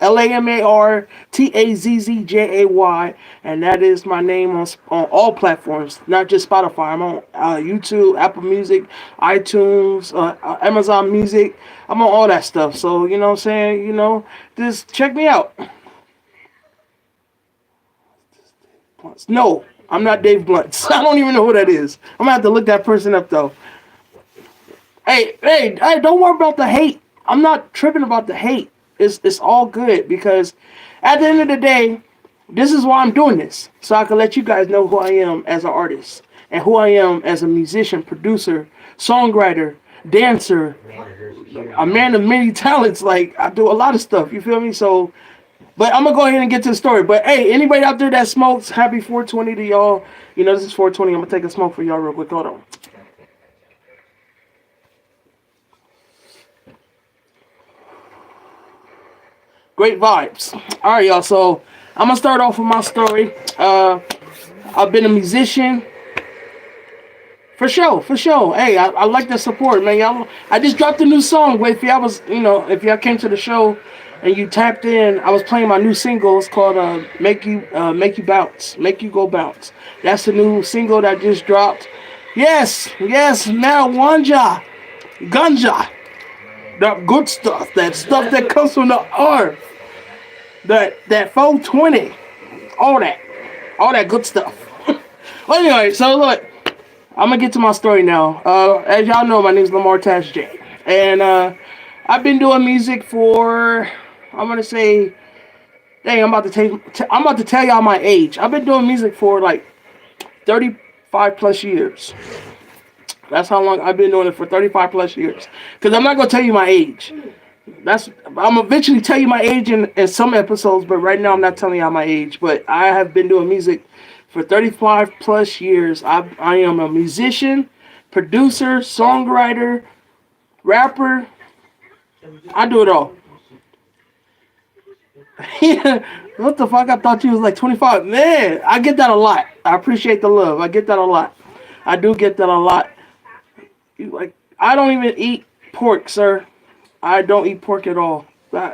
LamarTazzjay, and that is my name on all platforms, not just Spotify. I'm on YouTube, Apple Music, iTunes, Amazon Music. I'm on all that stuff. So you know what I'm saying. Just check me out. No, I'm not Dave Blunt. I don't even know who that is. I'm gonna have to look that person up though. Hey, don't worry about the hate. I'm not tripping about the hate. It's all good because at the end of the day, this is why I'm doing this. So I can let you guys know who I am as an artist and who I am as a musician, producer, songwriter, dancer, a man of many talents. Like I do a lot of stuff. You feel me? So but I'm gonna go ahead and get to the story. But hey, anybody out there that smokes, happy 420 to y'all. This is 420. I'm gonna take a smoke for y'all real quick. Hold on. Great vibes. All right, y'all. So I'm gonna start off with my story. I've been a musician for sure, for sure. Hey, I like the support, man. Y'all, I just dropped a new song. Wait, if y'all came to the show and you tapped in, I was playing my new single. It's called "Make You Bounce," "Make You Go Bounce." That's the new single that just dropped. Yes, marijuana, ganja, that good stuff, that stuff that comes from the earth. That 420, all that good stuff. Well, anyway, so look, I'm gonna get to my story now. As y'all know, my name is Lamar Tazz Jay, and I've been doing music for, I'm gonna say, dang, I'm about to tell y'all my age. I've been doing music for like 35 plus years. That's how long I've been doing it, for 35 plus years. Because I'm not gonna tell you my age. I'm gonna eventually tell you my age in some episodes, but right now I'm not telling y'all my age. But I have been doing music for 35 plus years. I am a musician, producer, songwriter, rapper. I do it all. What the fuck? I thought you was like 25. Man, I get that a lot. I appreciate the love. I get that a lot. I do get that a lot. I don't even eat pork, sir. I don't eat pork at all. None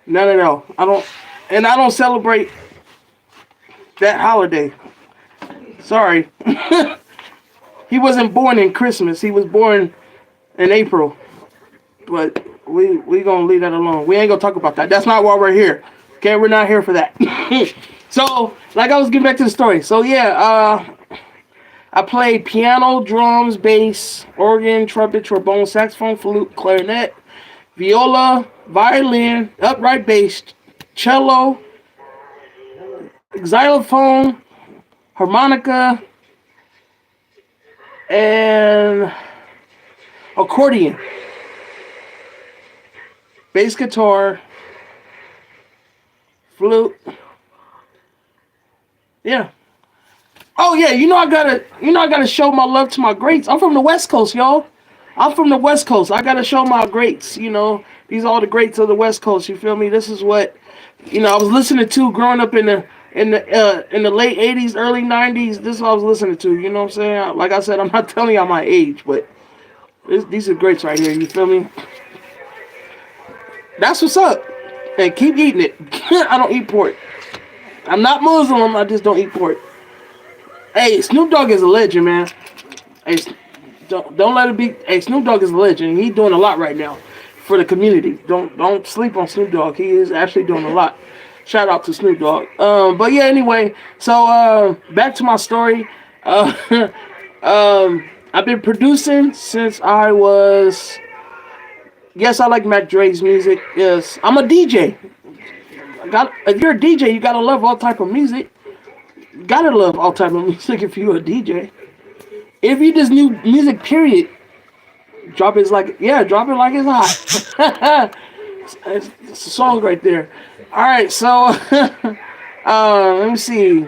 at all. I don't celebrate that holiday. Sorry. He wasn't born in Christmas. He was born in April. But we gonna leave that alone. We ain't gonna talk about that. That's not why we're here. Okay, we're not here for that. So, like I was getting back to the story. So yeah, I played piano, drums, bass, organ, trumpet, trombone, saxophone, flute, clarinet, viola, violin, upright bass, cello, xylophone, harmonica, and accordion, bass guitar, flute. Yeah. Oh yeah, I gotta show my love to my greats. I'm from the West Coast, y'all. I'm from the West Coast. I gotta show my greats. These are all the greats of the West Coast. You feel me? This is what I was listening to growing up in the late '80s, early '90s. This is what I was listening to. You know what I'm saying? Like I said, I'm not telling y'all my age, but these are greats right here. You feel me? That's what's up. And keep eating it. I don't eat pork. I'm not Muslim. I just don't eat pork. Hey, Snoop Dogg is a legend, man. Hey, don't let it be. Hey, Snoop Dogg is a legend. He's doing a lot right now for the community. Don't sleep on Snoop Dogg. He is actually doing a lot. Shout out to Snoop Dogg. But yeah, anyway. So back to my story. I've been producing since I was. Yes, I like Mac Dre's music. Yes, I'm a DJ. If you're a DJ, you gotta love all type of music. Gotta love all type of music if you're a DJ. If you just new music, period, drop it like it's hot. It's a song right there. All right, so let me see.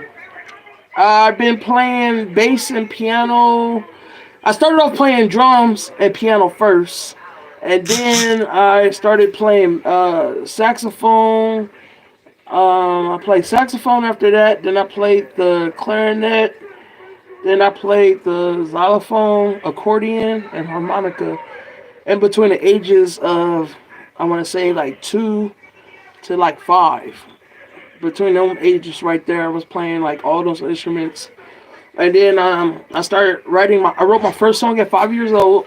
I've been playing bass and piano. I started off playing drums and piano first, and then I started playing saxophone. I played saxophone after that. Then I played the clarinet. Then I played the xylophone, accordion, and harmonica. In between the ages of, I want to say like 2 to like 5. Between them ages right there, I was playing like all those instruments. And then I started writing I wrote my first song at 5 years old.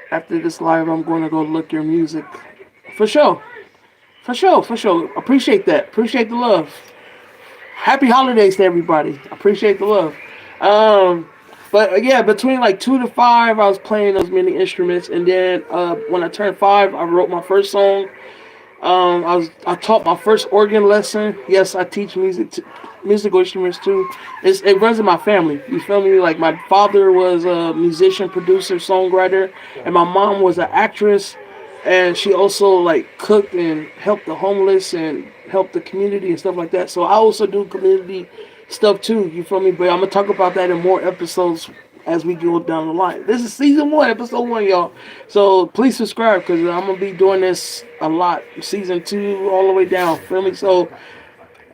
After this live, I'm going to go look your music. For sure. For sure, for sure. Appreciate that. Appreciate the love. Happy holidays to everybody. Appreciate the love. Um, but yeah, between like 2 to 5, I was playing those many instruments, and then when I turned 5, I wrote my first song. I taught my first organ lesson. Yes, I teach musical instruments too. It runs in my family. You feel me? Like my father was a musician, producer, songwriter, and my mom was an actress, and she also like cooked and helped the homeless and helped the community and stuff like that. So I also do community stuff too. You feel me? But I'm gonna talk about that in more episodes as we go down the line. This is season 1, episode 1, y'all. So please subscribe because I'm gonna be doing this a lot. Season 2 all the way down. Feel me? So,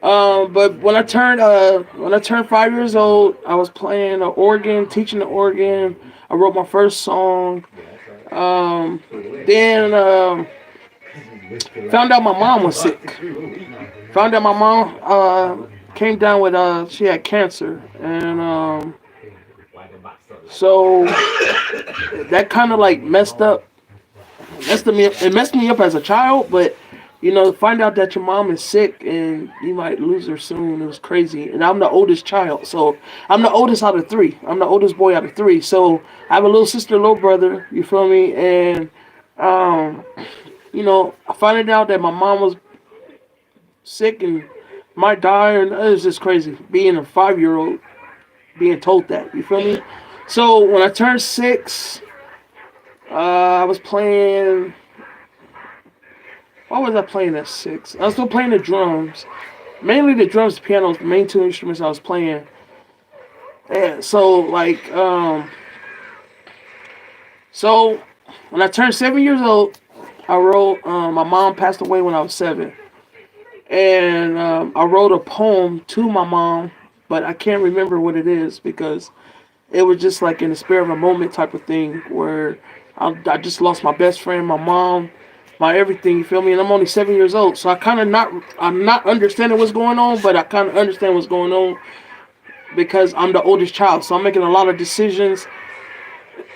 but when I turned 5 years old, I was playing the organ, teaching the organ. I wrote my first song. Then found out my mom was sick. Found out my mom came down with she had cancer, and so that kind of like messed me up as a child. But find out that your mom is sick and you might lose her soon. It was crazy, and I'm the oldest child, so I'm the oldest out of 3. I'm the oldest boy out of 3. So I have a little sister, little brother. You feel me? And I found out that my mom was sick and might die, and it was just crazy being a 5-year old being told that. You feel me? So when I turned 6, I was playing. What was I playing at 6? I was still playing the drums, mainly the drums, pianos, the main 2 instruments I was playing. And so when I turned 7 years old, I wrote. My mom passed away when I was 7, and I wrote a poem to my mom, but I can't remember what it is because it was just like in the spur of a moment type of thing where I just lost my best friend, my mom, my everything. You feel me? And I'm only 7 years old, so I'm not understanding what's going on, but I kind of understand what's going on because I'm the oldest child, so I'm making a lot of decisions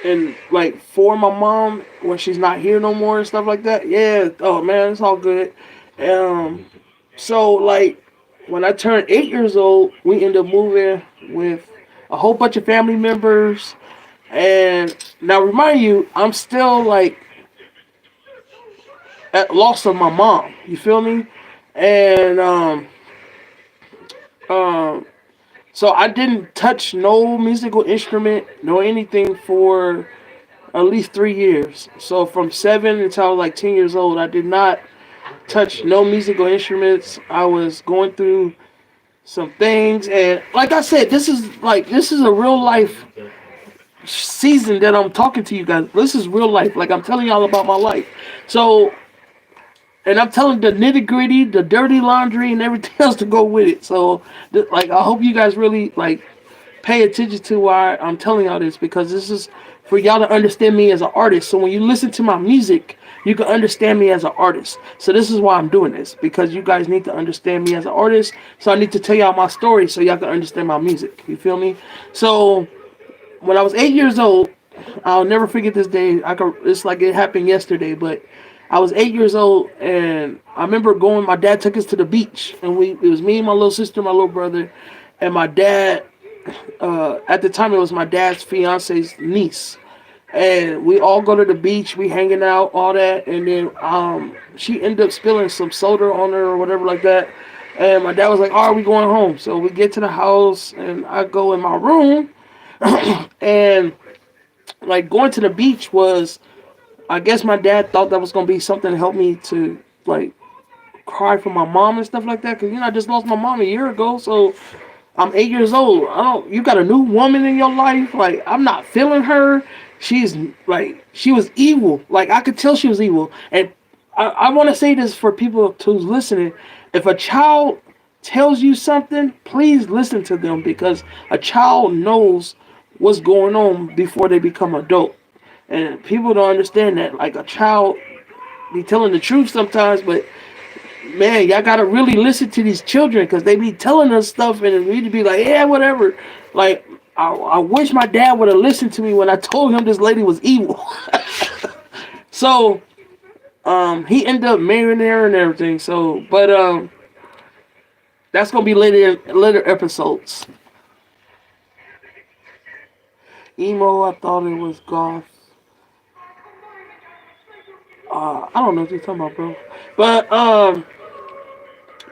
and like for my mom when she's not here no more and stuff like that. Yeah. Oh man, it's all good. So like when I turned 8 years old, we ended up moving with a whole bunch of family members. And now remind you, I'm still like at loss of my mom. You feel me? And so I didn't touch no musical instrument, no anything for at least 3 years. So from 7 until I was like 10 years old, I did not touch no musical instruments. I was going through some things, and like I said, this is a real life season that I'm talking to you guys. This is real life. Like I'm telling y'all about my life. So, and I'm telling the nitty gritty, the dirty laundry, and everything else to go with it. So, like I hope you guys really like pay attention to why I'm telling y'all this, because this is for y'all to understand me as an artist. So when you listen to my music, you can understand me as an artist. So this is why I'm doing this, because you guys need to understand me as an artist. So I need to tell y'all my story so y'all can understand my music. You feel me? So when I was 8 years old, I'll never forget this day. It's like it happened yesterday, but I was 8 years old, and I remember going. My dad took us to the beach, and it was me and my little sister, my little brother, and my dad. At the time, it was my dad's fiance's niece, and we all go to the beach. We hanging out, all that, and then she ended up spilling some soda on her or whatever like that. And my dad was like, "Are we going home?" So we get to the house, and I go in my room, and like going to the beach was, I guess my dad thought that was gonna be something to help me to like cry for my mom and stuff like that, because I just lost my mom a year ago. So I'm 8 years old. You got a new woman in your life. Like, I'm not feeling her. She's like, she was evil. Like, I could tell she was evil. And I want to say this for people who's listening. If a child tells you something, please listen to them, because a child knows what's going on before they become adult. And people don't understand that. Like, a child be telling the truth sometimes, but man, y'all gotta really listen to these children because they be telling us stuff and we to be like, yeah, whatever. Like, I wish my dad would have listened to me when I told him this lady was evil. So, he ended up marrying her and everything. So, but that's gonna be later episodes. Emo, I thought it was goth. I don't know what you're talking about, bro.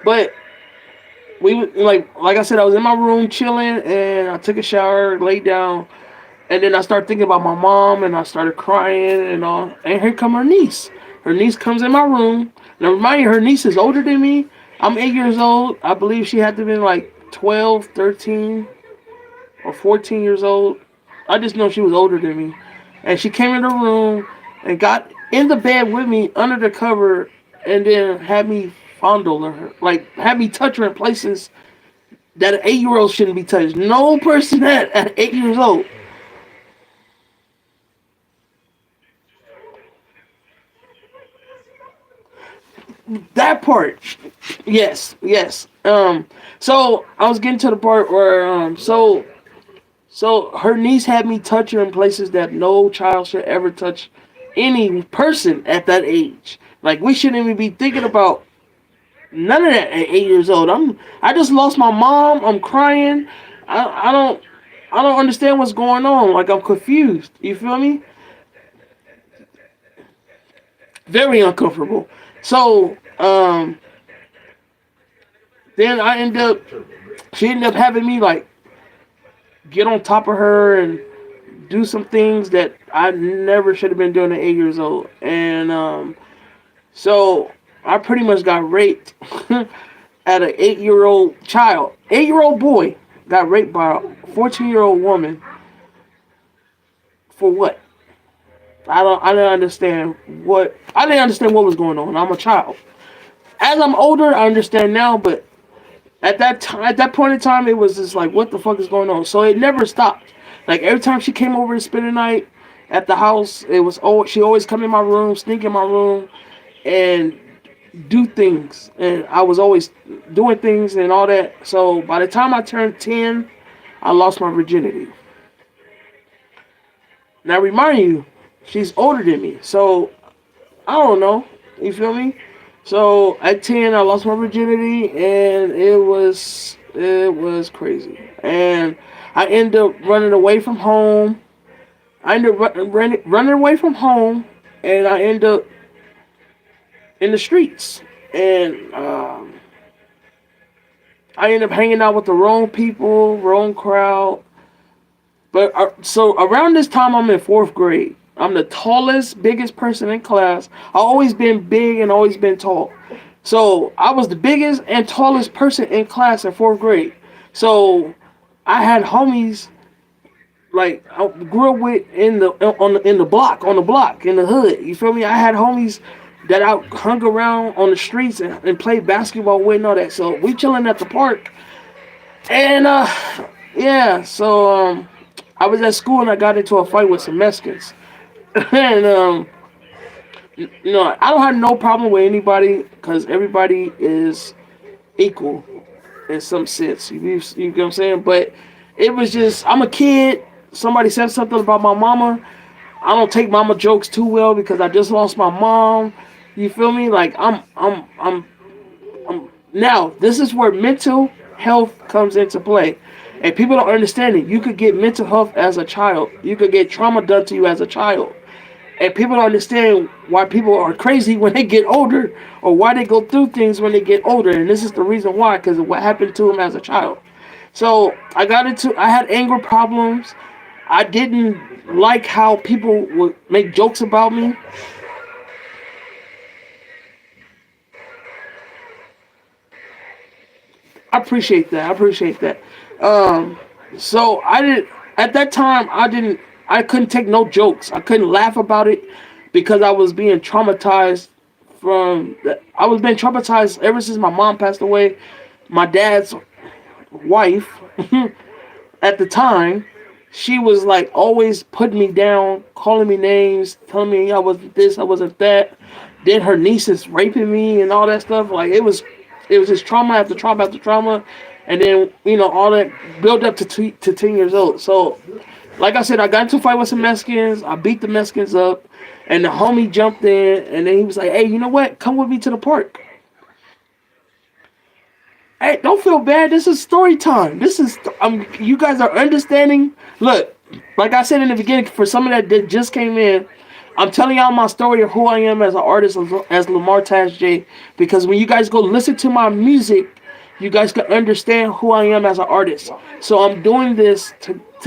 But like I said, I was in my room chilling, and I took a shower, laid down, and then I started thinking about my mom, and I started crying and all. And here come her niece. Her niece comes in my room. Now, remind you, her niece is older than me. I'm 8 years old. I believe she had to be like 12, 13, or 14 years old. I just know she was older than me. And she came in the room and got in the bed with me under the cover and then had me fondle her. Like, had me touch her in places that an 8-year-old shouldn't be touched. No person at 8 years old. That part, yes. So I was getting to the part where so her niece had me touch her in places that no child should ever touch any person at that age. Like, we shouldn't even be thinking about none of that at 8 years old. I just lost my mom. I'm crying. I don't understand what's going on. Like, I'm confused. You feel me? Very uncomfortable. So then she ended up having me like get on top of her and do some things that I never should have been doing at 8 years old. And so I pretty much got raped at an 8-year-old child. 8-year-old boy got raped by a 14-year-old woman. For what? I didn't understand what was going on. I'm a child. As I'm older, I understand now, but at that point in time, it was just like, what the fuck is going on? So it never stopped. Like, every time she came over to spend the night at the house, she always come in my room, sneak in my room, and do things. And I was always doing things and all that. So by the time I turned 10, I lost my virginity. Now, remind you, she's older than me, so I don't know. You feel me? So at 10, I lost my virginity, and it was crazy. And I ended up running away from home. I ended up running away from home, and I ended up in the streets. And I ended up hanging out with the wrong people, wrong crowd. But so around this time, I'm in 4th grade. I'm the tallest, biggest person in class. I've always been big and always been tall. So I was the biggest and tallest person in class in 4th grade. So I had homies like I grew up with in the block, in the hood. You feel me? I had homies that I hung around on the streets and played basketball with and all that. So we chilling at the park. And yeah, so I was at school and I got into a fight with some Mexicans. And I don't have no problem with anybody because everybody is equal in some sense. You know what I'm saying? But it was just, I'm a kid. Somebody said something about my mama. I don't take mama jokes too well because I just lost my mom. You feel me? Like I'm now. This is where mental health comes into play, and people don't understand it. You could get mental health as a child. You could get trauma done to you as a child. And people don't understand why people are crazy when they get older or why they go through things when they get older. And this is the reason why, because of what happened to them as a child. So I had anger problems. I didn't like how people would make jokes about me. I appreciate that. So at that time, I couldn't take no jokes. I couldn't laugh about it because I was being traumatized I was being traumatized ever since my mom passed away. My dad's wife, at the time, she was like always putting me down, calling me names, telling me I wasn't this, I wasn't that. Then her nieces raping me and all that stuff. Like it was just trauma after trauma after trauma, and then all that built up to 10 years old. So, like I said, I got into a fight with some Mexicans. I beat the Mexicans up, and the homie jumped in, and then he was like, "Hey, you know what? Come with me to the park." Hey, don't feel bad. This is story time. This is you guys are understanding. Look, like I said in the beginning, for some of that just came in, I'm telling y'all my story of who I am as an artist, as Lamar Tazz Jay. Because when you guys go listen to my music, you guys can understand who I am as an artist. So I'm doing this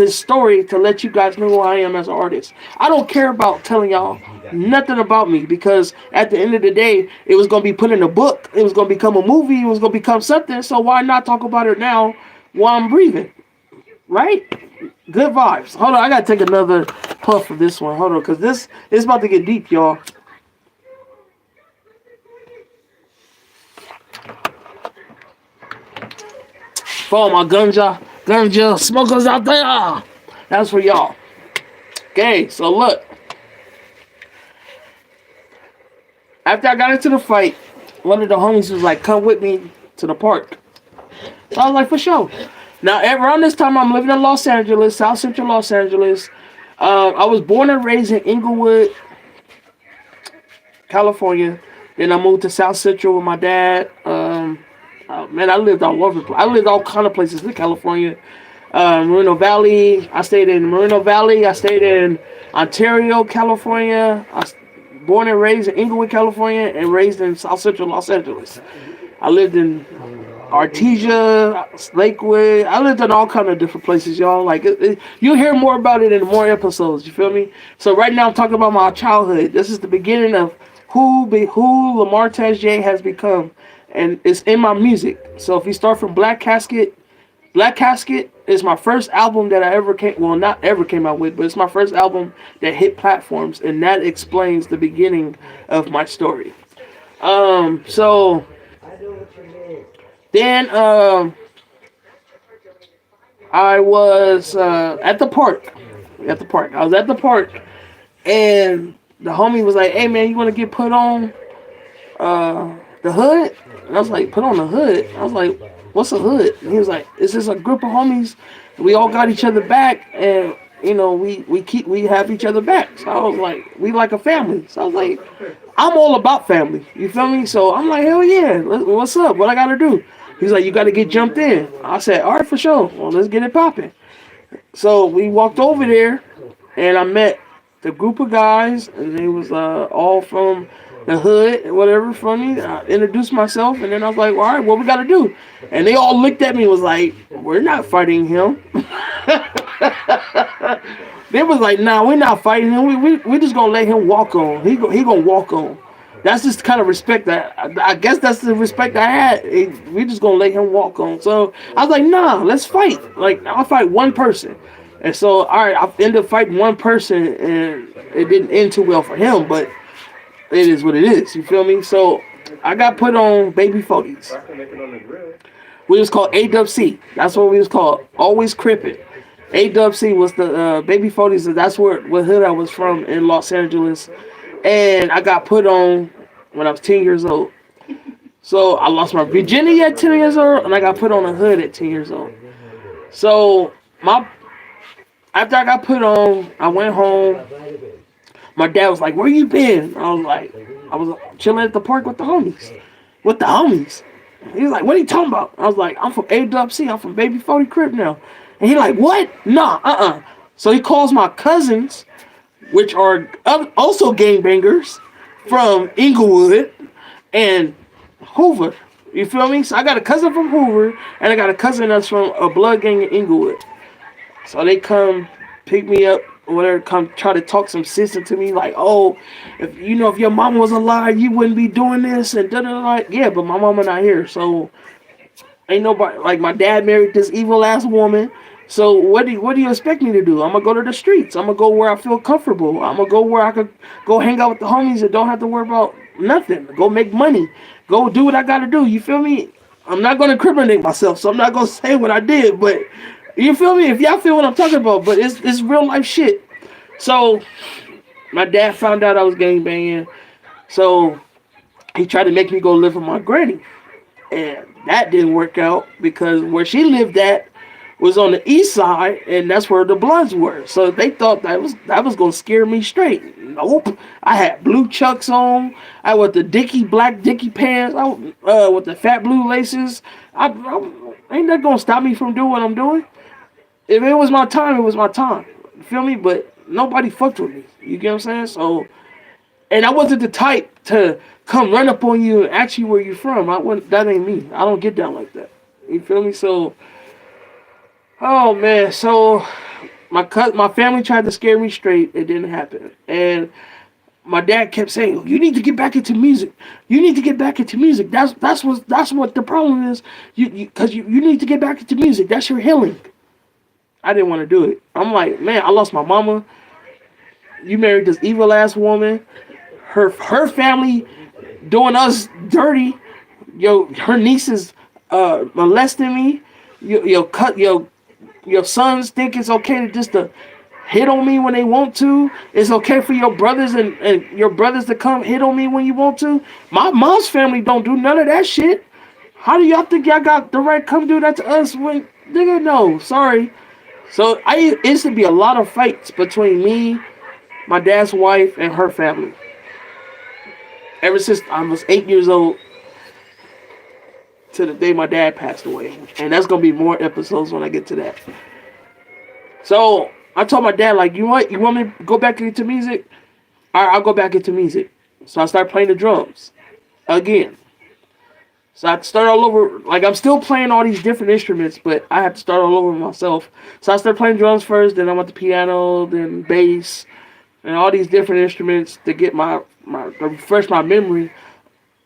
story to let you guys know who I am as an artist. I don't care about telling y'all nothing about me, because at the end of the day, it was going to be put in a book. It was going to become a movie. It was going to become something. So why not talk about it now while I'm breathing? Right? Good vibes. Hold on, I got to take another puff of this one. Hold on, because this is about to get deep, y'all. For all my ganja smokers out there, that's for y'all. Okay, so look. After I got into the fight, one of the homies was like, "Come with me to the park." So I was like, "For sure." Now, around this time, I'm living in Los Angeles, South Central Los Angeles. I was born and raised in Inglewood, California. Then I moved to South Central with my dad. Man, I lived all over. I lived all kind of places in California. Moreno Valley. I stayed in Moreno Valley. I stayed in Ontario, California. Born and raised in Inglewood, California, and raised in South Central Los Angeles. I lived in Artesia, Lakewood. I lived in all kind of different places, y'all. Like you'll hear more about it in more episodes. You feel me? So right now I'm talking about my childhood. This is the beginning of who Lamar Tazz Jay has become, and it's in my music. So if you start from Black Casket is my first album that I ever not ever came out with, but it's my first album that hit platforms, and that explains the beginning of my story. So then I was at the park. I was at the park, and the homie was like, "Hey man, you want to get put on the hood?" And I was like, "Put on the hood?" I was like, "What's a hood?" And he was like, "It's just a group of homies. We all got each other back, and we have each other back." So I was like, "We like a family." So I was like, I'm all about family. You feel me? So I'm like, "Hell yeah, what's up? What I gotta do?" He's like, "You gotta get jumped in." I said, "All right, for sure. Well, let's get it popping." So we walked over there, and I met the group of guys, and they was all from the hood, whatever, from me. I introduced myself, and then I was like, "Well, all right, what we gotta do?" And they all looked at me and was like, "We're not fighting him." They was like, "Nah, we're not fighting him. We just gonna let him walk on. He gonna walk on." That's just the kind of respect that I guess that's the respect I had. We just gonna let him walk on. So I was like, "Nah, let's fight. Like I'll fight one person." And so all right, I ended up fighting one person, and it didn't end too well for him, but it is what it is. You feel me? So I got put on Baby 40s. We was called AWC. That's what we was called. Always Crippin'. AWC was the Baby 40s. That's what hood I was from in Los Angeles. And I got put on when I was 10 years old. So I lost my virginity at 10 years old, and I got put on a hood at 10 years old. So after I got put on, I went home. My dad was like, "Where you been?" I was like, "I was chilling at the park with the homies." With the homies. He was like, "What are you talking about?" I was like, "I'm from AWC. I'm from Baby 40 Crib now." And he like, "What? Nah, So he calls my cousins, which are also gangbangers from Inglewood and Hoover. You feel me? So I got a cousin from Hoover, and I got a cousin that's from a blood gang in Inglewood. So they come pick me up, or whatever, come try to talk some sense into me, like, "Oh, if your mama was alive, you wouldn't be doing this," and da-da-da. Like, yeah, but my mama not here, so ain't nobody, like, my dad married this evil ass woman. So what do you expect me to do? I'm gonna go to the streets. I'm gonna go where I feel comfortable. I'm gonna go where I could go hang out with the homies and don't have to worry about nothing. Go make money. Go do what I gotta do. You feel me? I'm not gonna incriminate myself, so I'm not gonna say what I did, but You feel me? If y'all feel what I'm talking about, but it's real life shit. So my dad found out I was gang banging, so he tried to make me go live with my granny, and that didn't work out because where she lived at was on the east side, and that's where the Bloods were. So they thought that was gonna scare me straight. Nope. I had blue chucks on. I with the black Dickie pants. With the fat blue laces. Ain't that gonna stop me from doing what I'm doing? If it was my time, it was my time. You feel me? But nobody fucked with me. You get what I'm saying? So, and I wasn't the type to come run up on you and ask you where you from. That ain't me. I don't get down like that. You feel me? So, oh man. So my family tried to scare me straight. It didn't happen. And my dad kept saying, "You need to get back into music. You need to get back into music. That's what the problem is. You need to get back into music. That's your healing." I didn't want to do it. I'm like, man, I lost my mama. You married this evil ass woman. Her family doing us dirty. Her nieces molesting me. Your sons think it's okay to just to hit on me when they want to. It's okay for your brothers and your brothers to come hit on me when you want to. My mom's family don't do none of that shit. How do y'all think y'all got the right to come do that to us when nigga? No, sorry. So it used to be a lot of fights between me, my dad's wife, and her family. Ever since I was 8 years old to the day my dad passed away. And that's going to be more episodes when I get to that. So I told my dad, like, you know what? You want me to go back into music? All right, I'll go back into music. So I started playing the drums again. So I had to start all over. Like, I'm still playing all these different instruments, but I have to start all over myself. So I started playing drums first, then I went to piano, then bass, and all these different instruments to get to refresh my memory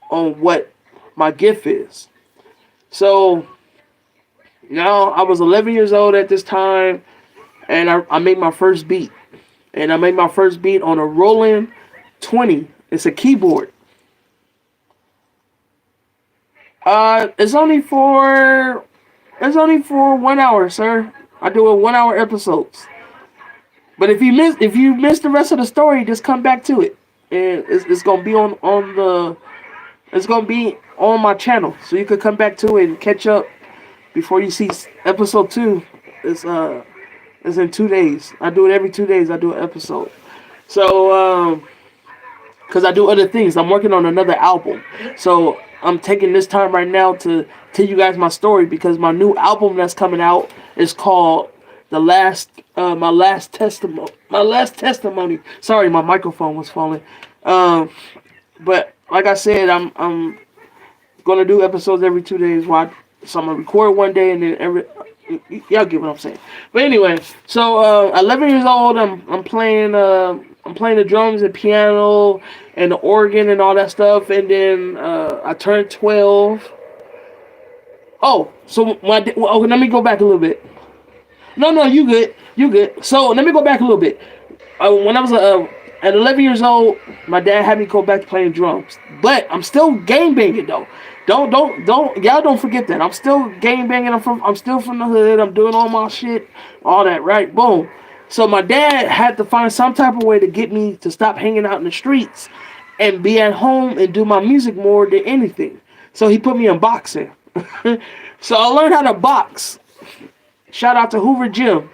on what my gift is. So now I was 11 years old at this time, and I made my first beat. And I made my first beat on a Roland 20. It's a keyboard. It's only for 1 hour, sir. I do a 1 hour episodes. But if you miss the rest of the story, just come back to it, and it's gonna be it's gonna be on my channel, so you could come back to it and catch up before you see episode 2. It's in 2 days. I do it every 2 days. I do an episode. So because I do other things. I'm working on another album, so I'm taking this time right now to tell you guys my story, because my new album that's coming out is called my last testimony. Sorry, my microphone was falling. But like I said, I'm gonna do episodes every 2 days. So I'm gonna record one day and then y'all get what I'm saying. But anyway, so 11 years old, I'm playing the drums and piano and the organ and all that stuff, and then I turned 12. Oh, so let me go back a little bit. No, you good. So let me go back a little bit. When I was at 11 years old, my dad had me go back to playing drums, but I'm still gang banging though. Don't y'all don't forget that. I'm still gang banging. I'm still from the hood. I'm doing all my shit, all that, right? Boom. So my dad had to find some type of way to get me to stop hanging out in the streets and be at home and do my music more than anything. So he put me in boxing. So I learned how to box. Shout out to Hoover Gym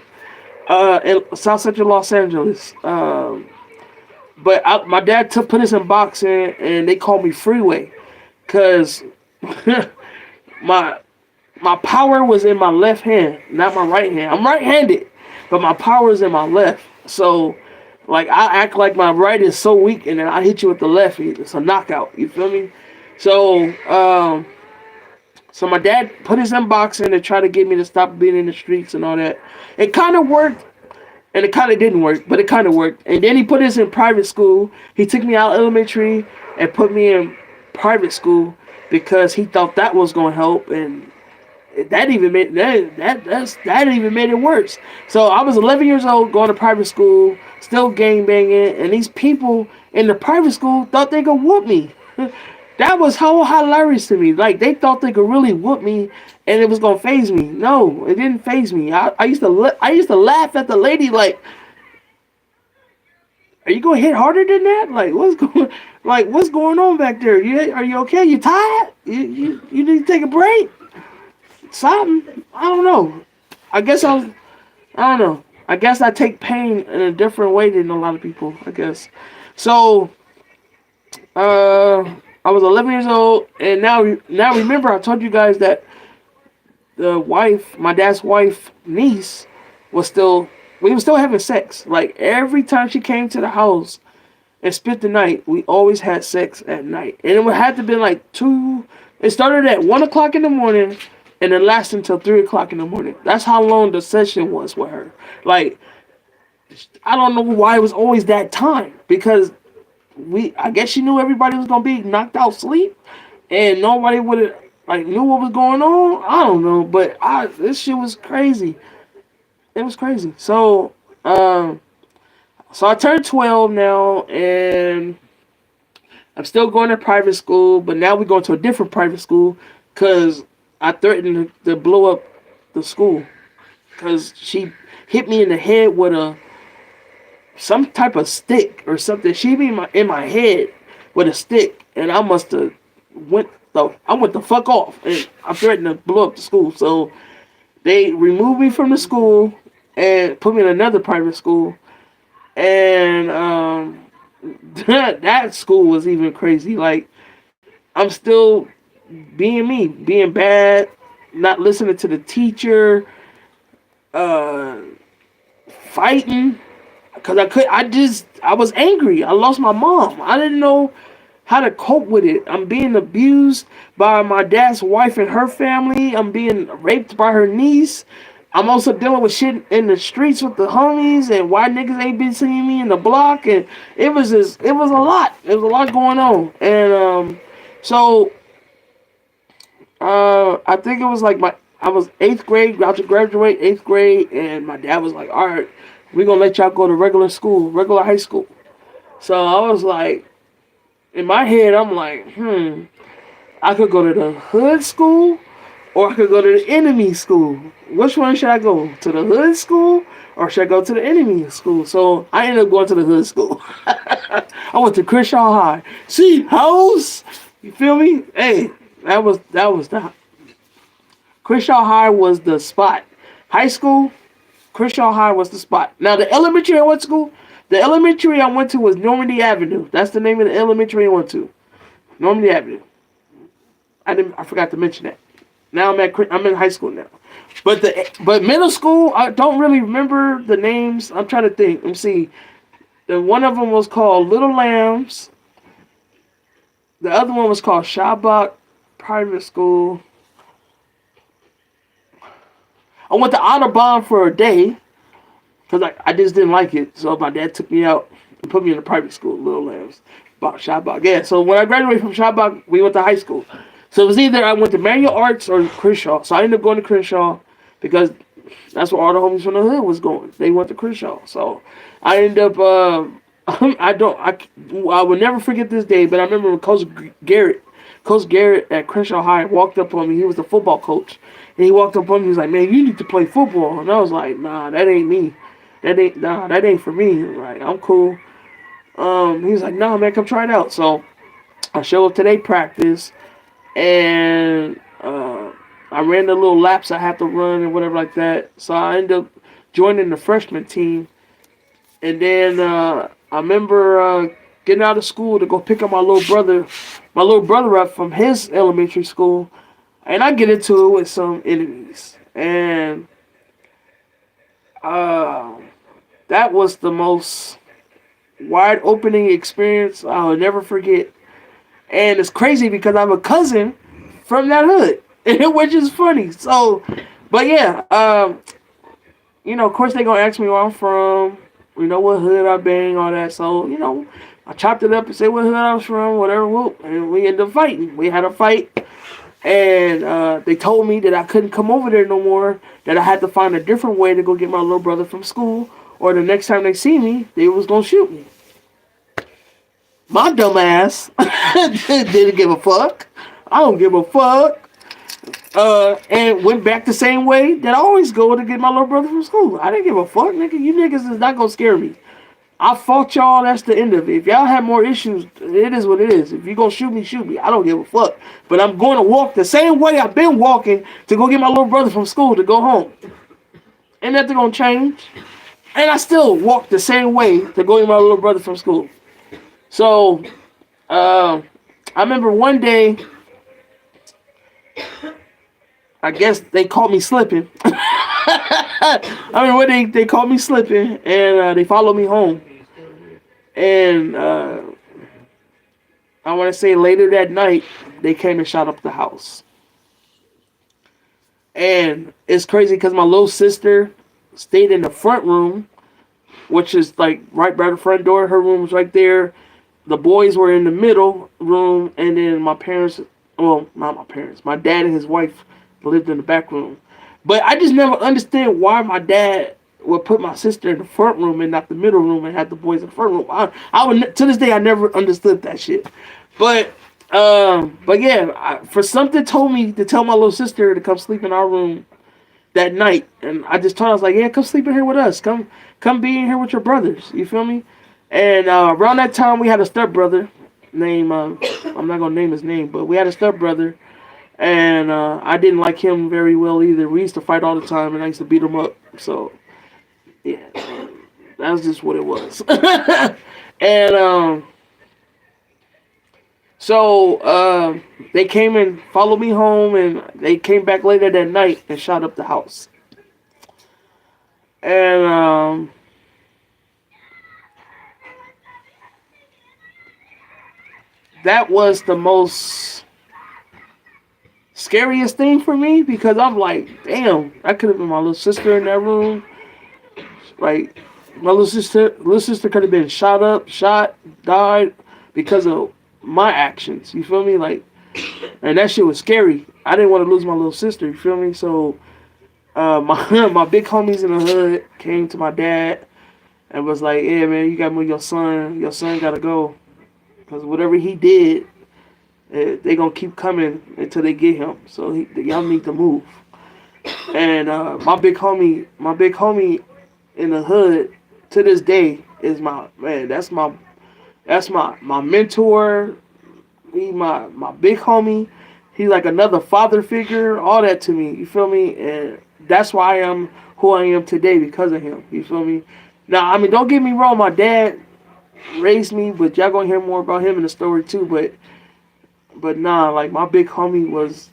in South Central Los Angeles. But my dad put us in boxing, and they called me Freeway, because my power was in my left hand, not my right hand. I'm right-handed, but my power is in my left. So, like, I act like my right is so weak, and then I hit you with the left. It's a knockout. You feel me? So, so my dad put us in boxing to try to get me to stop being in the streets and all that. It kind of worked, and it kind of didn't work, but it kind of worked. And then he put us in private school. He took me out of elementary and put me in private school because he thought that was going to help, and that even made it worse. So I was 11 years old, going to private school, still gang banging, and these people in the private school thought they could whoop me. That was how hilarious to me. Like they thought they could really whoop me, and it was gonna phase me. No, it didn't phase me. I used to laugh at the lady like, "Are you gonna hit harder than that? What's going on back there? Are you okay? You tired? You need to take a break? Something? I don't know. I guess I don't know. I guess I take pain in a different way than a lot of people. I guess. So, I was 11 years old, and now remember I told you guys that my dad's wife, niece, we were still having sex. Like every time she came to the house and spent the night, we always had sex at night, and it would have to be like 2. It started at 1 o'clock in the morning, and it lasted until 3 o'clock in the morning. That's how long the session was with her. Like I don't know why it was always that time, because I guess she knew everybody was gonna be knocked out sleep, and nobody would have knew what was going on. I don't know, but this shit was crazy. It was crazy. So I turned 12 now, and I'm still going to private school, but now we're going to a different private school because I threatened to blow up the school because she hit me in the head with some type of stick or something. She hit me in my head with a stick, and I must have went the fuck off, and I threatened to blow up the school. So they removed me from the school and put me in another private school, and that school was even crazy. Like I'm still being me, being bad, not listening to the teacher, fighting. Cause I was angry. I lost my mom. I didn't know how to cope with it. I'm being abused by my dad's wife and her family. I'm being raped by her niece. I'm also dealing with shit in the streets with the homies, and why niggas ain't been seeing me in the block, and it was a lot. There was a lot going on, and I think it was like I was 8th grade, about to graduate 8th grade, and my dad was like, all right, we're going to let y'all go to regular high school. So I was like, in my head, I'm like, I could go to the hood school or I could go to the enemy school. Which one should I go? To the hood school or should I go to the enemy school? So I ended up going to the hood school. I went to Crenshaw High. See, house? You feel me? Hey, that was the Crenshaw High was the spot. High school, Crenshaw High was the spot. Now the elementary I went to was Normandy Avenue. That's the name of the elementary I went to. Normandy Avenue. I forgot to mention that. Now I'm in high school now. But middle school, I don't really remember the names. I'm trying to think. Let me see. One of them was called Little Lambs. The other one was called Shabbat Private School. I went to Audubon for a day because I just didn't like it. So my dad took me out and put me in a private school, Little Lambs. Shabbat. Yeah, so when I graduated from Shabbat, we went to high school. So it was either I went to Manual Arts or Crenshaw. So I ended up going to Crenshaw because that's where all the homies from the hood was going. They went to Crenshaw. So I ended up, I will never forget this day, but I remember when Coach Garrett at Crenshaw High walked up on me. He was the football coach. And he walked up on me. He was like, man, you need to play football. And I was like, nah, that ain't me. That ain't for me. Like, I'm cool. He was like, nah, man, come try it out. So I show up to their practice. And I ran the little laps I have to run and whatever like that. So I ended up joining the freshman team. And then I remember getting out of school to go pick up my little brother up from his elementary school. And I get into it with some enemies. And that was the most wide opening experience I'll never forget. And it's crazy because I'm a cousin from that hood, which is funny. So, but yeah, of course they're going to ask me where I'm from, what hood I bang, all that. So, I chopped it up and said what hood I was from, whatever, whoop. And we ended up fighting. We had a fight. And they told me that I couldn't come over there no more, that I had to find a different way to go get my little brother from school, or the next time they see me, they was going to shoot me. My dumb ass didn't give a fuck. I don't give a fuck. And went back the same way that I always go to get my little brother from school. I didn't give a fuck, nigga. You niggas is not gonna scare me. I fought y'all. That's the end of it. If y'all have more issues, it is what it is. If you gonna shoot me, shoot me. I don't give a fuck. But I'm going to walk the same way I've been walking to go get my little brother from school to go home. Ain't nothing gonna change. And I still walk the same way to go get my little brother from school. So, I remember one day, I guess they caught me slipping. I mean, when they caught me slipping, and they followed me home. And I want to say later that night, they came and shot up the house. And it's crazy because my little sister stayed in the front room, which is like right by the front door. Her room was right there. The boys were in the middle room, and then my parents, well, not my parents, my dad and his wife lived in the back room. But I just never understand why my dad would put my sister in the front room and not the middle room and have the boys in the front room. I would, to this day, I never understood that shit. But yeah, for something told me to tell my little sister to come sleep in our room that night, and I just told her, I was like, yeah, come sleep in here with us. Come be in here with your brothers. You feel me? And around that time, we had a stepbrother named I'm not gonna name his name, but we had a stepbrother. And I didn't like him very well either. We used to fight all the time, and I used to beat him up. So, yeah, that's just what it was. And so they came and followed me home, and they came back later that night and shot up the house. And that was the most scariest thing for me, because I'm like, damn, that could have been my little sister in that room. Like, my little sister could have been shot, died because of my actions. You feel me? Like, and that shit was scary. I didn't want to lose my little sister. You feel me? So, my big homies in the hood came to my dad and was like, yeah, man, you got to move your son. Your son got to go. Because whatever he did, they gonna keep coming until they get him. So y'all need to move. And my big homie in the hood to this day is my man. That's my mentor. He my big homie. He's like another father figure. All that to me. You feel me? And that's why I am who I am today, because of him. You feel me? Now, I mean, don't get me wrong. My dad raised me, but y'all gonna hear more about him in the story too. But nah, like, my big homie was,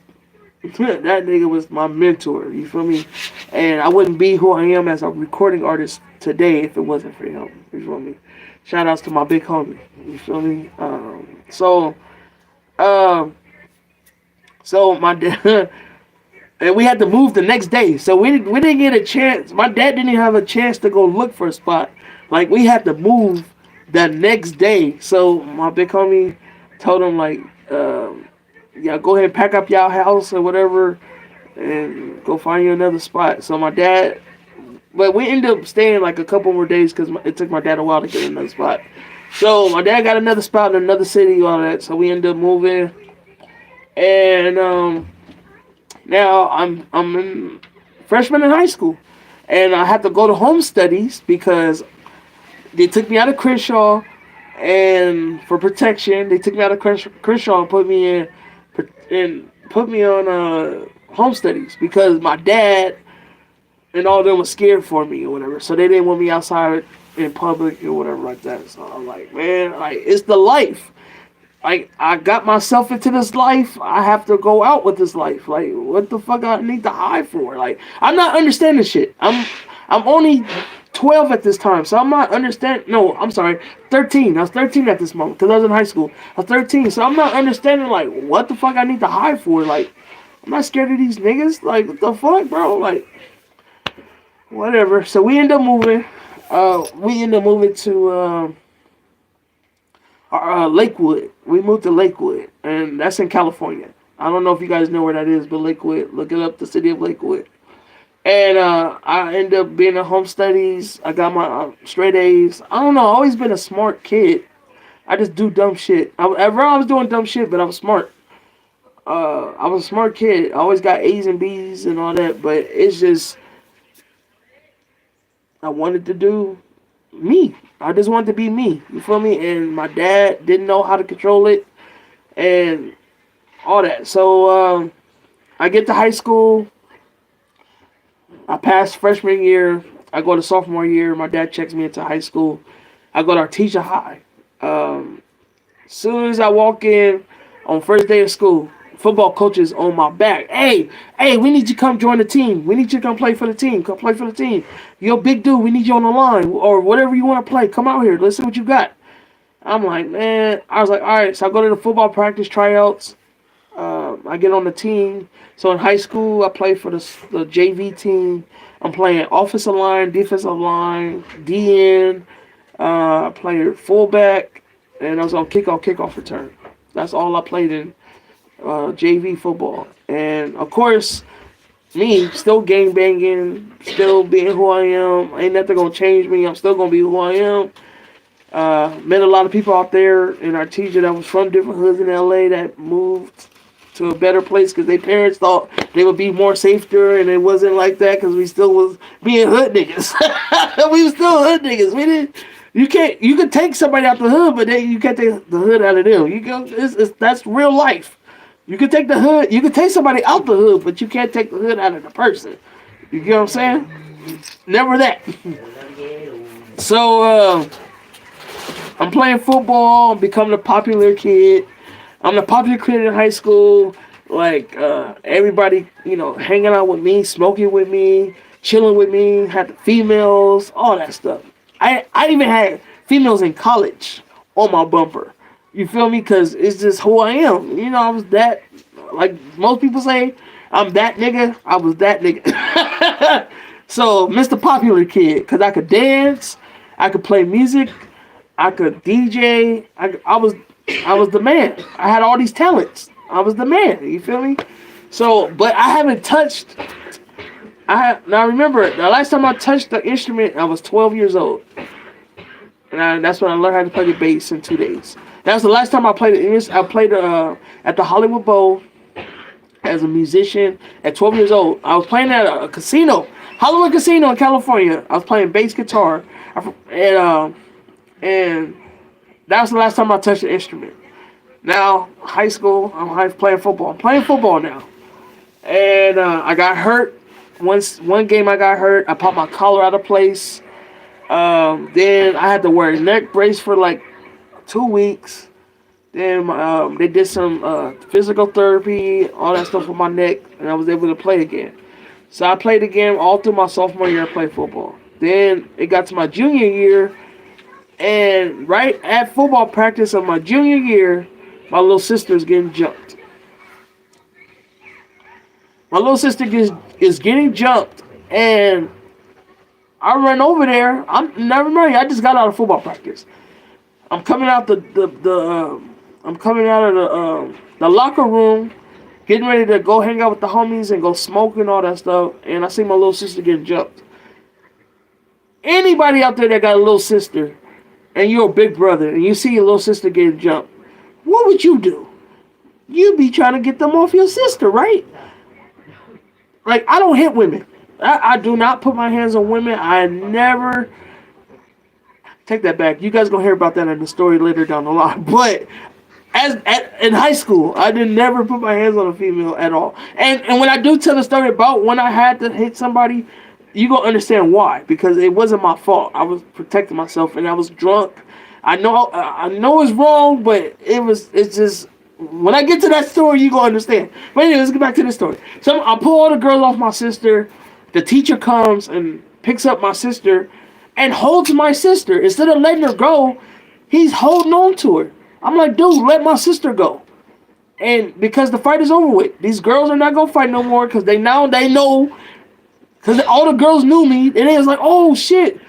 that nigga was my mentor, you feel me? And I wouldn't be who I am as a recording artist today if it wasn't for him, you feel me? Shout outs to my big homie, you feel me? So my dad, and we had to move the next day, so we didn't get a chance. My dad didn't even have a chance to go look for a spot. Like, we had to move the next day. So my big homie told him, like, yeah, go ahead and pack up y'all house or whatever and go find you another spot. So my dad, but we ended up staying like a couple more days because it took my dad a while to get another spot. So my dad got another spot in another city, all that. So we ended up moving, and now I'm in freshman in high school, and I had to go to home studies because they took me out of Crenshaw, and for protection, they took me out of Crenshaw and put me on home studies because my dad and all of them was scared for me or whatever. So they didn't want me outside in public or whatever like that. So I'm like, man, like, it's the life. Like, I got myself into this life. I have to go out with this life. Like, what the fuck I need to hide for? Like, I'm not understanding shit. I'm only 12 at this time, so I'm not understanding. No, I'm sorry, 13. I was 13 at this moment because I was in high school. I was 13, so I'm not understanding, like, what the fuck I need to hide for. Like, I'm not scared of these niggas. Like, what the fuck, bro? Like, whatever. So we end up moving. To Lakewood. We moved to Lakewood, and that's in California. I don't know if you guys know where that is, but Lakewood, look it up, the city of Lakewood. And I ended up being in home studies. I got my straight A's. I don't know, I've always been a smart kid. I just do dumb shit. I was doing dumb shit, but I was smart. I was a smart kid. I always got A's and B's and all that, but it's just I wanted to do me. I just wanted to be me. You feel me? And my dad didn't know how to control it and all that. So I get to high school. I pass freshman year. I go to sophomore year. My dad checks me into high school. I go to Artesia High. Soon as I walk in on first day of school, football coaches on my back. Hey, we need you to come join the team. We need you to come play for the team. Come play for the team. You're a big dude. We need you on the line or whatever you want to play. Come out here. Let's see what you got. I'm like, man. I was like, all right. So I go to the football practice tryouts. I get on the team. So in high school, I play for the JV team. I'm playing offensive line, defensive line, DN. I played fullback, and I was on kickoff return. That's all I played in JV football. And of course, me still gang banging, still being who I am. Ain't nothing gonna change me. I'm still gonna be who I am. Met a lot of people out there in Artesia that was from different hoods in LA that moved to a better place because their parents thought they would be more safer, and it wasn't like that because we still was being hood niggas. We was still hood niggas. We didn't. You could take somebody out the hood, but then you can't take the hood out of them. That's real life. You can take the hood. You can take somebody out the hood, but you can't take the hood out of the person. You get what I'm saying? Never that. So I'm playing football. I'm becoming a popular kid. I'm the popular kid in high school. Like everybody, hanging out with me, smoking with me, chilling with me. Had the females, all that stuff. I even had females in college on my bumper. You feel me? Because it's just who I am. I was that, like most people say, I'm that nigga. I was that nigga. So, Mr. Popular Kid, because I could dance, I could play music, I could DJ. I was the man. I had all these talents. I was the man. You feel me? So, but I haven't touched. Now remember, the last time I touched the instrument, I was 12 years old. And that's when I learned how to play the bass in 2 days. That was the last time I played it. I played at the Hollywood Bowl as a musician at 12 years old. I was playing at a casino, Hollywood Casino in California. I was playing bass guitar. And that was the last time I touched the instrument. Now, high school, I'm playing football. I'm playing football now. And I got hurt. One game I got hurt. I popped my collar out of place. Then I had to wear a neck brace for like 2 weeks. Then they did some physical therapy, all that stuff with my neck, and I was able to play again. So I played again all through my sophomore year. I played football. Then it got to my junior year, and right at football practice of my junior year, my little sister is getting jumped. My little sister is getting jumped, and I run over there. I just got out of football practice. I'm coming out the locker room, getting ready to go hang out with the homies and go smoke and all that stuff, and I see my little sister getting jumped. Anybody out there that got a little sister, and you're a big brother, and you see your little sister getting jumped, what would you do? You'd be trying to get them off your sister, right? Like, I don't hit women. I do not put my hands on women. I never... Take that back. You guys gonna hear about that in the story later down the line. But in high school, I did never put my hands on a female at all. And when I do tell the story about when I had to hit somebody, you gonna understand why. Because it wasn't my fault. I was protecting myself, and I was drunk. I know it's wrong, but it's just... When I get to that story, you gonna understand. But anyway, let's get back to this story. So I pull all the girls off my sister. The teacher comes and picks up my sister and holds my sister. Instead of letting her go, he's holding on to her. I'm like, dude, let my sister go. And because the fight is over with. These girls are not gonna fight no more because they know. Because all the girls knew me, and they was like, oh shit.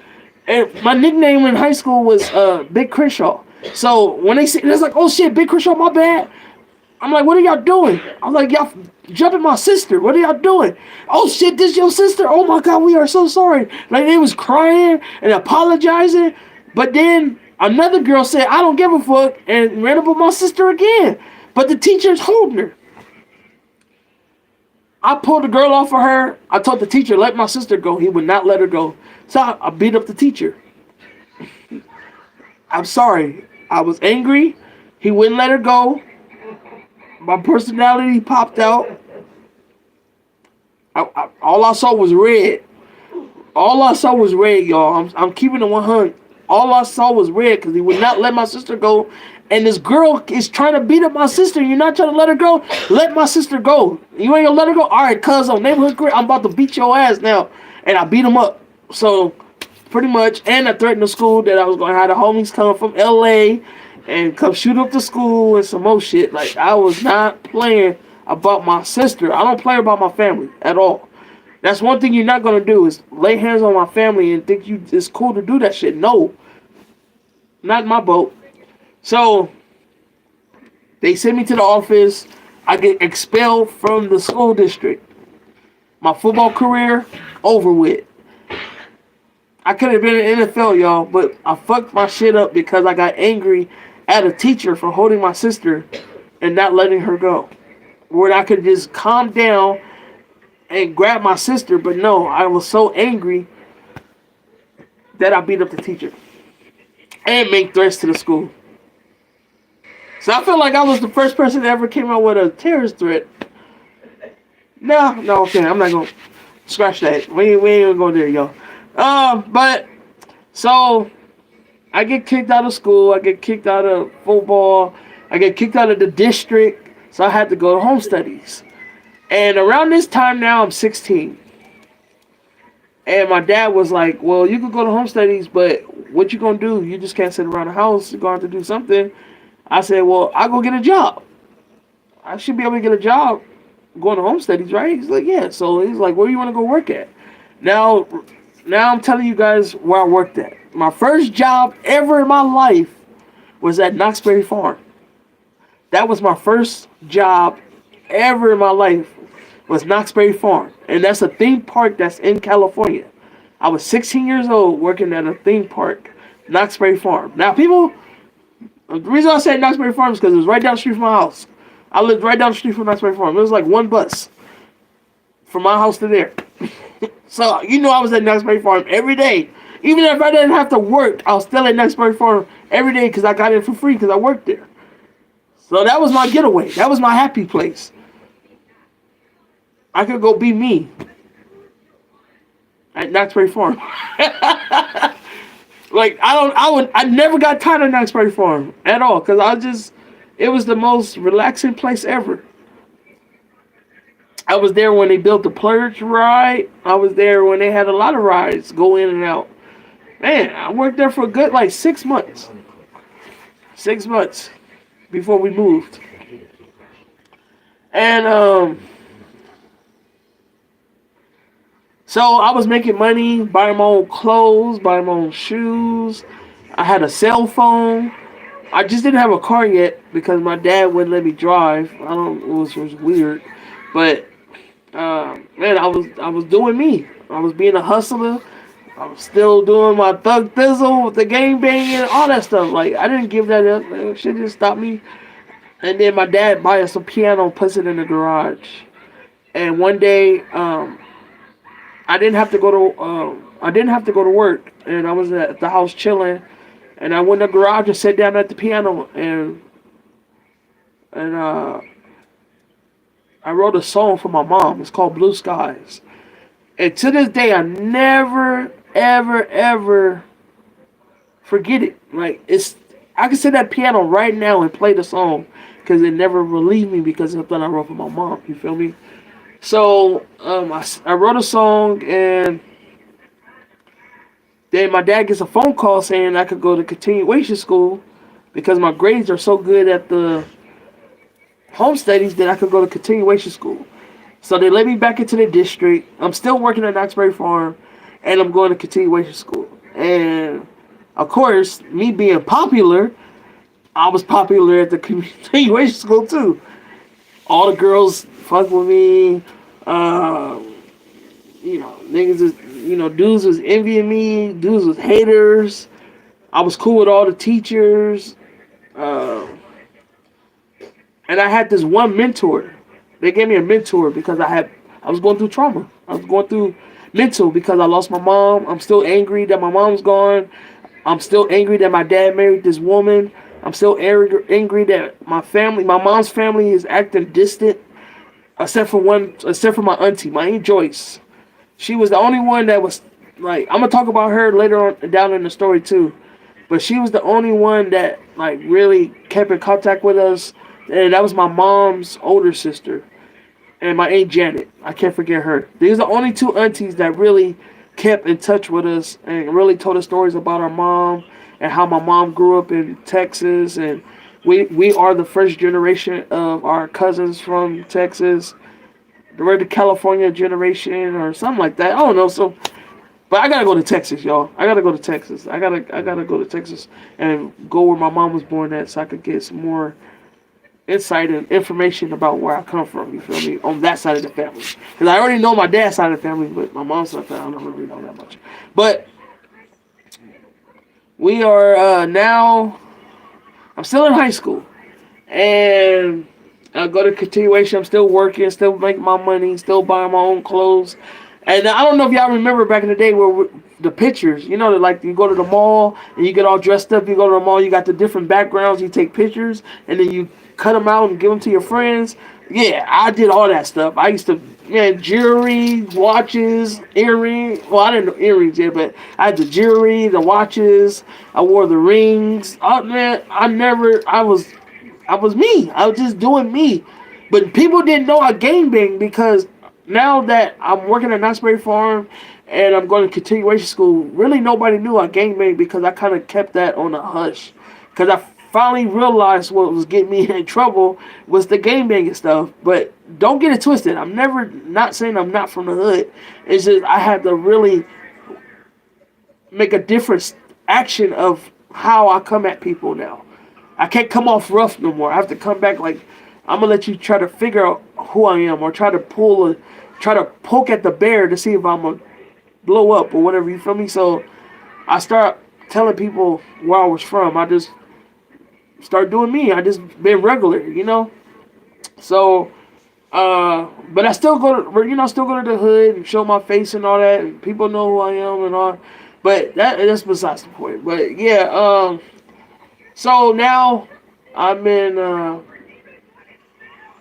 And my nickname in high school was Big Crenshaw. So when they see, it's like, oh shit, Big Crenshaw, my bad. I'm like, what are y'all doing? I'm like, y'all jumping my sister. What are y'all doing? Oh shit, this your sister? Oh my God, we are so sorry. Like, they was crying and apologizing. But then Another girl said, I don't give a fuck, and ran up on my sister again. But the teacher's holding her. I pulled the girl off of her. I told the teacher, let my sister go. He would not let her go. So I beat up the teacher. I'm sorry. I was angry. He wouldn't let her go. My personality popped out. All I saw was red. All I saw was red, y'all. I'm keeping it 100. All I saw was red because he would not let my sister go. And this girl is trying to beat up my sister. You're not trying to let her go? Let my sister go. You ain't gonna let her go? All right, cuz on neighborhood career, I'm about to beat your ass now. And I beat him up. So, pretty much. And I threatened the school that I was going to have the homies come from LA and come shoot up the school and some more shit. Like, I was not playing about my sister. I don't play about my family at all. That's one thing you're not going to do is lay hands on my family and think it's cool to do that shit. No. Not my boat. So, they send me to the office. I get expelled from the school district. My football career, over with. I could have been in the NFL, y'all, but I fucked my shit up because I got angry at a teacher for holding my sister and not letting her go. Where I could just calm down and grab my sister, but no, I was so angry that I beat up the teacher and make threats to the school. So I feel like I was the first person that ever came out with a terrorist threat. No, okay, I'm not gonna scratch that. We ain't gonna go there, y'all. But so I get kicked out of school. I get kicked out of football. I get kicked out of the district. So I had to go to home studies. And around this time now, I'm 16. And my dad was like, well, you could go to home studies, but what you gonna do? You just can't sit around the house. You're gonna have to do something. I said, well, I'll go get a job. I should be able to get a job going to home studies, right? He's like, yeah. So he's like, where do you want to go work at? Now I'm telling you guys where I worked at. My first job ever in my life was at Knoxberry Farm. That was my first job ever in my life was Knoxberry Farm. And that's a theme park that's in California. I was 16 years old working at a theme park, Knoxberry Farm. Now, people, the reason I say Knoxberry Farm is because it was right down the street from my house. I lived right down the street from Knoxberry Farm. It was like one bus from my house to there. So, you know I was at Knoxberry Farm every day. Even if I didn't have to work, I was still at Knoxberry Farm every day because I got it for free because I worked there. So that was my getaway. That was my happy place. I could go be me at Knoxberry Farm. Like, I never got tired of Knoxberry Farm at all because it was the most relaxing place ever. I was there when they built the Plurge ride. I was there when they had a lot of rides go in and out. Man, I worked there for a good, 6 months. 6 months before we moved. And, so I was making money, buying my own clothes, buying my own shoes. I had a cell phone. I just didn't have a car yet because my dad wouldn't let me drive. It was weird. But, man, I was doing me. I was being a hustler. I was still doing my thug thizzle with the gang banging and all that stuff. Like, I didn't give that up. That shit didn't stop me. And then my dad bought us a piano and puts it in the garage. And one day, I didn't have to go to work, and I was at the house chilling, and I went in the garage and sat down at the piano, and I wrote a song for my mom. It's called Blue Skies. And to this day, I never, ever, ever forget it. Like, I can sit at piano right now and play the song because it never relieved me because it's something I wrote for my mom. You feel me? So, I wrote a song, and then my dad gets a phone call saying I could go to continuation school because my grades are so good at the home studies that I could go to continuation school. So they let me back into the district. I'm still working at Knoxberry Farm, and I'm going to continuation school. And, of course, me being popular, I was popular at the continuation school, too. All the girls fuck with me. Niggas is, dudes was envying me. Dudes was haters. I was cool with all the teachers. Uh, and I had this one mentor. They gave me a mentor because I was going through trauma. I was going through mental because I lost my mom. I'm still angry that my mom's gone. I'm still angry that my dad married this woman. I'm still angry that my mom's family is acting distant, except for my auntie, my Aunt Joyce. She was the only one that was like, I'm gonna talk about her later on down in the story too. But she was the only one that like really kept in contact with us, and that was my mom's older sister and my Aunt Janet. I can't forget her. These are the only two aunties that really kept in touch with us and really told us stories about our mom and how my mom grew up in Texas. And we are the first generation of our cousins from Texas. We're the California generation or something like that. I don't know. So, but I gotta go to Texas, y'all. I gotta go to Texas. I gotta go to Texas and go where my mom was born at, so I could get some more insight and information about where I come from. You feel me? On that side of the family, because I already know my dad's side of the family, but my mom's side of the family I don't really know that much. But we are now. I'm still in high school, and I go to continuation. I'm still working, still making my money, still buying my own clothes. And I don't know if y'all remember back in the day where the pictures, you know, like you go to the mall and you get all dressed up. You go to the mall, you got the different backgrounds. You take pictures and then you cut them out and give them to your friends. Yeah, I did all that stuff. I used to, man, jewelry, watches, earrings. Well, I didn't know earrings yet, but I had the jewelry, the watches. I wore the rings. Oh man, I was me. I was just doing me. But people didn't know I gangbang because now that I'm working at Knott's Berry Farm and I'm going to continuation school, really nobody knew I gangbang because I kind of kept that on a hush. Because I finally realized what was getting me in trouble was the gangbanging stuff. But don't get it twisted. I'm never not saying I'm not from the hood. It's just I had to really make a different action of how I come at people now. I can't come off rough no more. I have to come back like I'm gonna let you try to figure out who I am, or try to poke at the bear to see if I'm gonna blow up or whatever. You feel me? So I start telling people where I was from. I just start doing me. I just been regular, you know. So, but I still still go to the hood and show my face and all that, and people know who I am and all. But that's besides the point. But yeah, so now I'm in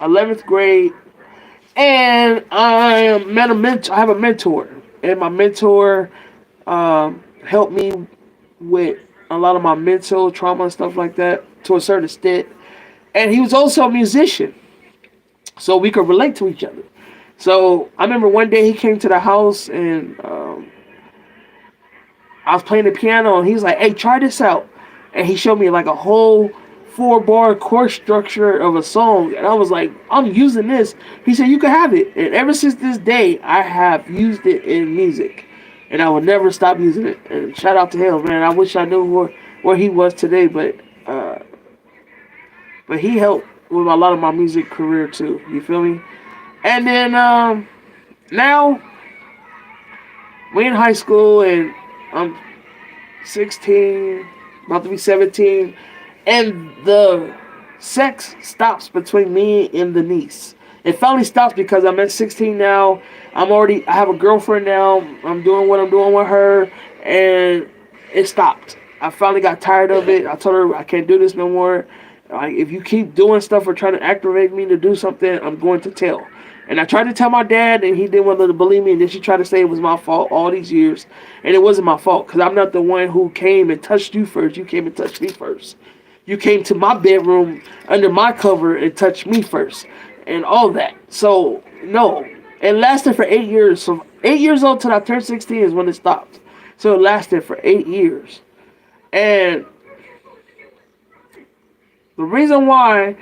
11th grade, and I have a mentor, and my mentor helped me with a lot of my mental trauma and stuff like that to a certain extent. And he was also a musician, so we could relate to each other. So I remember one day he came to the house, and I was playing the piano, and he's like, "Hey, try this out." And he showed me like a whole 4-bar chord structure of a song, and I was like, "I'm using this." He said, "You can have it." And ever since this day, I have used it in music, and I will never stop using it. And shout out to him, man. I wish I knew where he was today, but he helped with a lot of my music career too. You feel me? And then now we in high school, and I'm 16, about to be 17, and the sex stops between me and the niece. It finally stops because I'm at 16 now. I have a girlfriend now. I'm doing what I'm doing with her, and it stopped. I finally got tired of it. I told her I can't do this no more. Like, if you keep doing stuff or trying to aggravate me to do something, I'm going to tell. And I tried to tell my dad, and he didn't want to believe me. And then she tried to say it was my fault all these years, and it wasn't my fault because I'm not the one who came and touched you first. You came and touched me first. You came to my bedroom under my cover and touched me first, and all that. So no, it lasted for 8 years. So 8 years old till I turned 16 is when it stopped. So it lasted for 8 years, and the reason why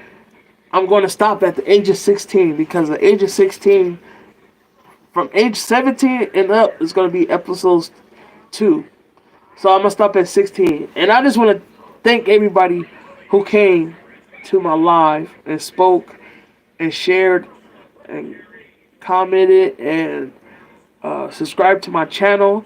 I'm going to stop at the age of 16, because at the age of 16, from age 17 and up, is going to be episodes 2. So I'm going to stop at 16. And I just want to thank everybody who came to my live and spoke and shared and commented and subscribed to my channel.